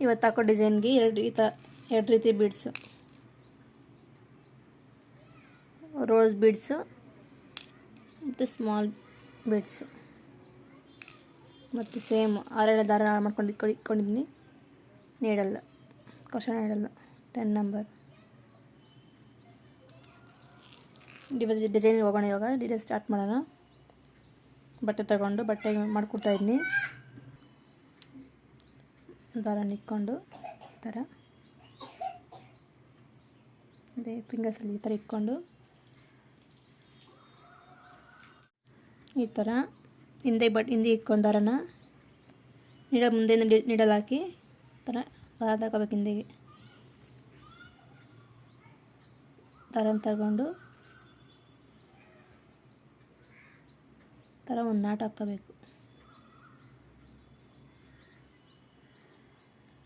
ಇವತ್ತು ಹಾಕೋ ಡಿಸೈನ್ಗೆ ಎರಡು ರೀತಿ ಬೀಡ್ಸು, ರೋಸ್ ಬೀಡ್ಸು ಮತ್ತು ಸ್ಮಾಲ್ ಬೀಡ್ಸು ಮತ್ತು ಸೇಮ್ ಆರೆಳೆ ದಾರ ಇಟ್ಕೊಂಡಿದ್ದೀನಿ. ನೀಡಲ್ಲ, ಕ್ವಶನ್ ನೀಡಲ್ಲ 10 ನಂಬರ್. ಡಿಸೈನ್ ಹೋಗೋಣ. ಇವಾಗ ಡಿಸೈನ್ ಸ್ಟಾರ್ಟ್ ಮಾಡೋಣ. ಬಟ್ಟೆ ತಗೊಂಡು ಬಟ್ಟೆ ಮಾಡ್ಕೊಡ್ತಾಯಿದ್ದೀನಿ. ದಾರ ಇಟ್ಕೊಂಡು ಈ ಥರ ಅದೇ ಫಿಂಗರ್ಸಲ್ಲಿ ಈ ಥರ ಇಟ್ಕೊಂಡು ಈ ಥರ ಹಿಂದೆ ಇಟ್ಕೊಂಡು ದಾರನ ಮುಂದೆ ನೀಡಲ್ ಹಾಕಿ ಈ ಥರ ದಾರ ತಗೋಬೇಕು. ಹಿಂದೆಗೆ ದಾರನ ತಗೊಂಡು ಥರ ಒಂದು ನಾಟ್ ಹಾಕ್ಕೋಬೇಕು.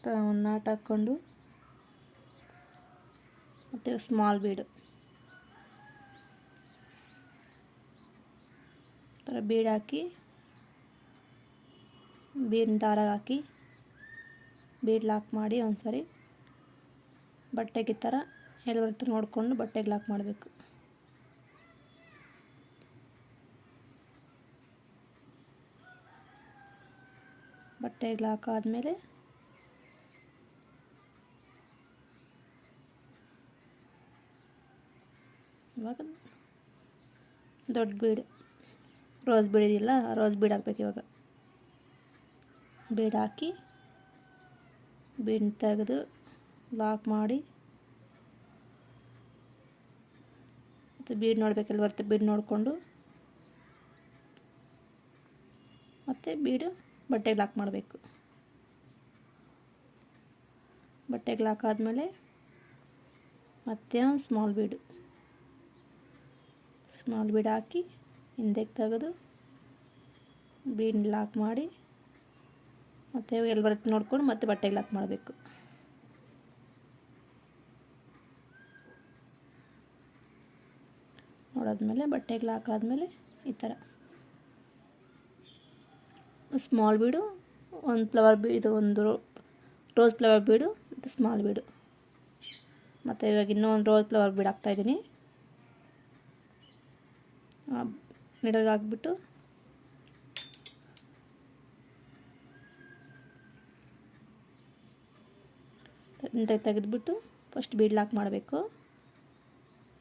ಥರ ಒಂದು ನಾಟ್ ಹಾಕ್ಕೊಂಡು ಮತ್ತು ಸ್ಮಾಲ್ ಬೀಡು ಥರ ಬೀಡ್ ಹಾಕಿ ಬೀಡಿನ ದಾರ ಹಾಕಿ ಬೀಡ್ ಲಾಕ್ ಮಾಡಿ ಒಂದು ಸರಿ ಬಟ್ಟೆಗೆ ಈ ಥರ ಎಲ್ಲಿ ಬರುತ್ತೆ ನೋಡಿಕೊಂಡು ಬಟ್ಟೆಗೆ ಲಾಕ್ ಮಾಡಬೇಕು. ಬಟ್ಟೆಗೆ ಲಾಕ್ ಆದಮೇಲೆ ಇವಾಗ ದೊಡ್ಡ ಬೀಡ್ ರೋಸ್ ಬೀಡ್ ಇದೆಯಲ್ಲ, ರೋಸ್ ಬೀಡ್ ಹಾಕ್ಬೇಕು. ಇವಾಗ ಬೀಡ್ ಹಾಕಿ ಬೀಡನ್ನ ತೆಗೆದು ಲಾಕ್ ಮಾಡಿ ಮತ್ತು ಬೀಡ್ ನೋಡಬೇಕಲ್ಲಿ ಬರುತ್ತೆ, ಬೀಡ್ ನೋಡಿಕೊಂಡು ಮತ್ತು ಬೀಡು ಬಟ್ಟೆಗೆ ಲಾಕ್ ಮಾಡಬೇಕು. ಬಟ್ಟೆಗೆ ಲಾಕ್ ಆದಮೇಲೆ ಮತ್ತೆ ಒಂದು ಸ್ಮಾಲ್ ಬೀಡ್ ಹಾಕಿ ಹಿಂದೆಗೆ ತೆಗೆದು ಬೀಡನ್ನ ಲಾಕ್ ಮಾಡಿ ಮತ್ತು ಎಲ್ಲಿ ಬರುತ್ತೆ ನೋಡ್ಕೊಂಡು ಮತ್ತೆ ಬಟ್ಟೆಗೆ ಲಾಕ್ ಮಾಡಬೇಕು. ನೋಡಾದ್ಮೇಲೆ ಬಟ್ಟೆಗೆ ಲಾಕ್ ಆದಮೇಲೆ ಈ ಥರ ಸ್ಮಾಲ್ ಬೀಡು, ಒಂದು ಫ್ಲವರ್ ಬೀಡು, ಒಂದು ರೋಸ್ ಫ್ಲವರ್ ಬೀಡು ಮತ್ತು ಸ್ಮಾಲ್ ಬೀಡು. ಮತ್ತು ಇವಾಗ ಇನ್ನೊಂದು ರೋಸ್ ಫ್ಲವರ್ ಬೀಡ್ ಹಾಕ್ತಾಯಿದ್ದೀನಿ. ನೀಡಲ್ಗೆ ಹಾಕ್ಬಿಟ್ಟು ತೆಗೆದುಬಿಟ್ಟು ಫಸ್ಟ್ ಬೀಡ್ ಲಾಕ್ ಮಾಡಬೇಕು.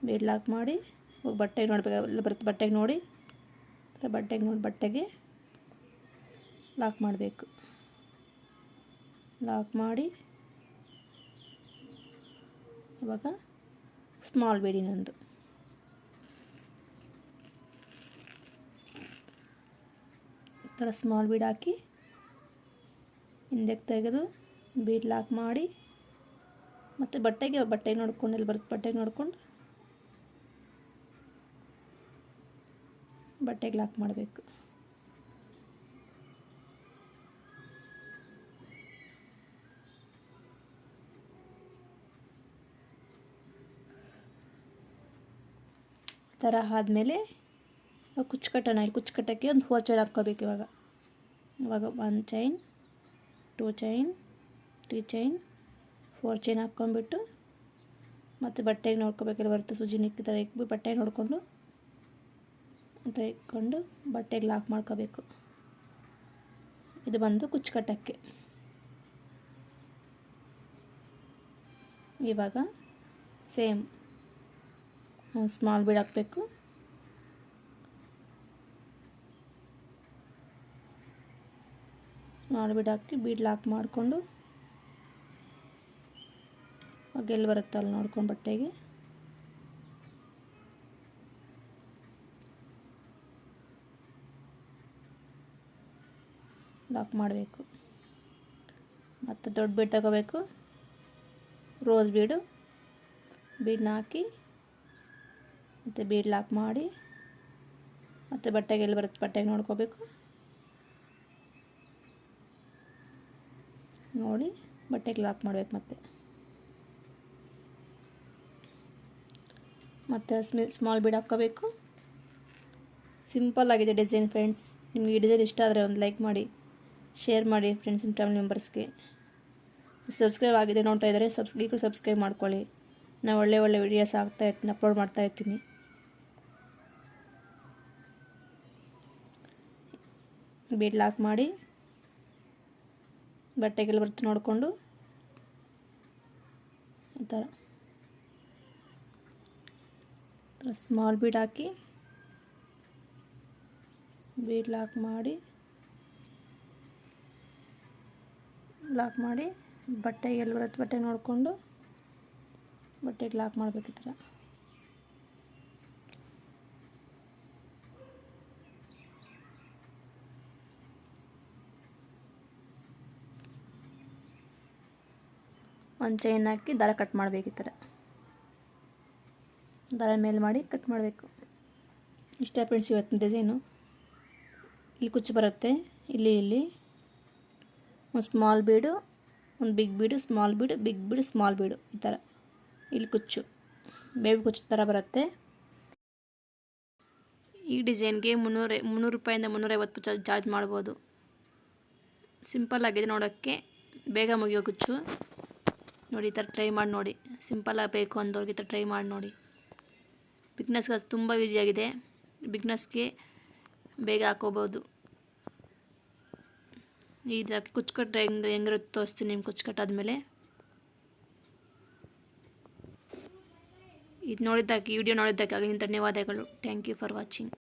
ಬೀಡ್ ಲಾಕ್ ಮಾಡಿ ಬಟ್ಟೆಗೆ ನೋಡಬೇಕು, ಎಲ್ಲ ಬರುತ್ತೆ ಬಟ್ಟೆಗೆ ನೋಡಿ ಬಟ್ಟೆಗೆ ಲಾಕ್ ಮಾಡಬೇಕು. ಲಾಕ್ ಮಾಡಿ ಇವಾಗ ಸ್ಮಾಲ್ ಬೀಡಿನೊಂದು ಈ ಥರ ಸ್ಮಾಲ್ ಬೀಡ್ ಹಾಕಿ ಹಿಂದಕ್ಕೆ ತೆಗೆದು ಬೀಡ್ ಲಾಕ್ ಮಾಡಿ ಮತ್ತು ಬಟ್ಟೆಗೆ ನೋಡ್ಕೊಂಡು ಎಲ್ಲಿ ಬರುತ್ತೆ ಬಟ್ಟೆಗೆ ನೋಡ್ಕೊಂಡು ಬಟ್ಟೆಗೆ ಲಾಕ್ ಮಾಡಬೇಕು. ಥರ ಆದಮೇಲೆ ಕುಚ್ಚು ಕಟ್ಟೋಣ. ಕುಚ್ಚು ಕಟ್ಟೋಕ್ಕೆ ಒಂದು 4 ಚೈನ್ ಹಾಕ್ಕೋಬೇಕು. ಇವಾಗ 1 ಚೈನ್, 2 ಚೈನ್, 3 ಚೈನ್, 4 ಚೈನ್ ಹಾಕ್ಕೊಂಡ್ಬಿಟ್ಟು ಮತ್ತು ಬಟ್ಟೆಗೆ ನೋಡ್ಕೋಬೇಕೆಲ್ಲ ಬರುತ್ತೆ ಸೂಜಿ ನಿಕ್ಕಿ ಥರ ಇಕ್ಬಿಟ್ಟು ಬಟ್ಟೆಗೆ ನೋಡಿಕೊಂಡು ಈ ಥರ ಇಟ್ಕೊಂಡು ಬಟ್ಟೆಗೆ ಲಾಕ್ ಮಾಡ್ಕೋಬೇಕು. ಇದು ಬಂದು ಕುಚ್ಚು ಕಟ್ಟೋಕ್ಕೆ. ಇವಾಗ ಸೇಮ್ ಸ್ಮಾಲ್ ಬೀಡ್ ಹಾಕಬೇಕು. ಸ್ಮಾಲ್ ಬೀಡ್ ಹಾಕಿ ಬೀಡ್ ಲಾಕ್ ಮಾಡಿಕೊಂಡು ಎಲ್ಲಿ ಬರುತ್ತೆ ಅಲ್ಲಿ ನೋಡ್ಕೊಂಡು ಬಟ್ಟೆಗೆ ಲಾಕ್ ಮಾಡಬೇಕು. ಮತ್ತು ದೊಡ್ಡ ಬೀಡ್ ತಗೋಬೇಕು, ರೋಸ್ ಬೀಡನ್ನ ಹಾಕಿ ಮತ್ತು ಬೀಡ್ ಲಾಕ್ ಮಾಡಿ ಮತ್ತು ಬಟ್ಟೆಗೆ ಎಲ್ಲಿ ಬರುತ್ತೆ ಬಟ್ಟೆಗೆ ನೋಡ್ಕೋಬೇಕು. ನೋಡಿ ಬಟ್ಟೆಗೆ ಲಾಕ್ ಮಾಡಬೇಕು. ಮತ್ತು ಸ್ಮಾಲ್ ಬೀಡ್ ಹಾಕ್ಕೋಬೇಕು. ಸಿಂಪಲ್ ಆಗಿದೆ ಡಿಸೈನ್ ಫ್ರೆಂಡ್ಸ್. ನಿಮಗೆ ಈ ಡಿಸೈನ್ ಇಷ್ಟ ಆದರೆ ಒಂದು ಲೈಕ್ ಮಾಡಿ, ಶೇರ್ ಮಾಡಿ ಫ್ರೆಂಡ್ಸ್ ಆ್ಯಂಡ್ ಫ್ಯಾಮಿಲಿ ಮೆಂಬರ್ಸ್ಗೆ. ಸಬ್ಸ್ಕ್ರೈಬ್ ಆಗಿದೆ ನೋಡ್ತಾ ಇದ್ದಾರೆ ಸಬ್ಸ್ಕ್ರೈಬ್ ಮಾಡ್ಕೊಳ್ಳಿ. ನಾನು ಒಳ್ಳೆ ವಿಡಿಯೋಸ್ ಅಪ್ಲೋಡ್ ಮಾಡ್ತಾ ಇರ್ತೀನಿ. ಬೀಡ್ ಲಾಕ್ ಮಾಡಿ ಬಟ್ಟೆಗೆಲ್ಲ ಬರುತ್ತೆ ನೋಡಿಕೊಂಡು ಈ ಥರ ಸ್ಮಾಲ್ ಬೀಡ್ ಹಾಕಿ ಬೀಡ್ ಲಾಕ್ ಮಾಡಿ ಬಟ್ಟೆ ಎಲ್ಲಿ ಬರುತ್ತೆ ಬಟ್ಟೆ ನೋಡಿಕೊಂಡು ಬಟ್ಟೆಗೆ ಲಾಕ್ ಮಾಡಬೇಕು. ಈ ಥರ ಒಂದು ಚೈನ್ ಹಾಕಿ ದಾರ ಕಟ್ ಮಾಡಬೇಕು. ಈ ಥರ ದಾರ ಮೇಲೆ ಮಾಡಿ ಕಟ್ ಮಾಡಬೇಕು. ಇಷ್ಟೇ ಫ್ರೆಂಡ್ಸ್ ಇವತ್ತಿನ ಡಿಸೈನು. ಇಲ್ಲಿ ಕುಚ್ಚು ಬರುತ್ತೆ, ಇಲ್ಲಿ ಒಂದು ಸ್ಮಾಲ್ ಬೀಡು, ಒಂದು ಬಿಗ್ ಬೀಡು, ಸ್ಮಾಲ್ ಬೀಡು, ಬಿಗ್ ಬೀಡು, ಸ್ಮಾಲ್ ಬೀಡು, ಈ ಥರ ಇಲ್ಲಿ ಕುಚ್ಚು ಬೇಬಿ ಕುಚ್ಚು ಥರ ಬರುತ್ತೆ. ಈ ಡಿಸೈನ್ಗೆ 300 ರೂಪಾಯಿಂದ 350 ಚಾರ್ಜ್ ಮಾಡ್ಬೋದು. ಸಿಂಪಲ್ ಆಗಿದೆ ನೋಡೋಕ್ಕೆ, ಬೇಗ ಮುಗಿಯೋ ಕುಚ್ಚು ನೋಡಿ. ಈ ಥರ ಟ್ರೈ ಮಾಡಿ ನೋಡಿ. ಸಿಂಪಲಾಗಿ ಬೇಕು ಅಂದವ್ರಿಗೆ ಈ ಥರ ಟ್ರೈ ಮಾಡಿ ನೋಡಿ. ಬಿಗ್ನಸ್ಗೆ ಅದು ತುಂಬ ಈಸಿಯಾಗಿದೆ. ಬಿಗ್ನಸ್ಗೆ ಬೇಗ ಹಾಕೋಬೋದು. ಈ ಥರ ಕುಚ್ಚುಕಟ್ಟೆ ಹೆಂಗಿರುತ್ತೆ ತೋರಿಸ್ತೀನಿ ನಿಮ್ಗೆ. ಕುಚ್ಚುಕಟ್ಟಾದ್ಮೇಲೆ ಇದು ನೋಡಿದ್ದಕ್ಕೆ ವಿಡಿಯೋ ನೋಡಿದ್ದಕ್ಕಾಗಿ ಧನ್ಯವಾದಗಳು. Thank you for watching.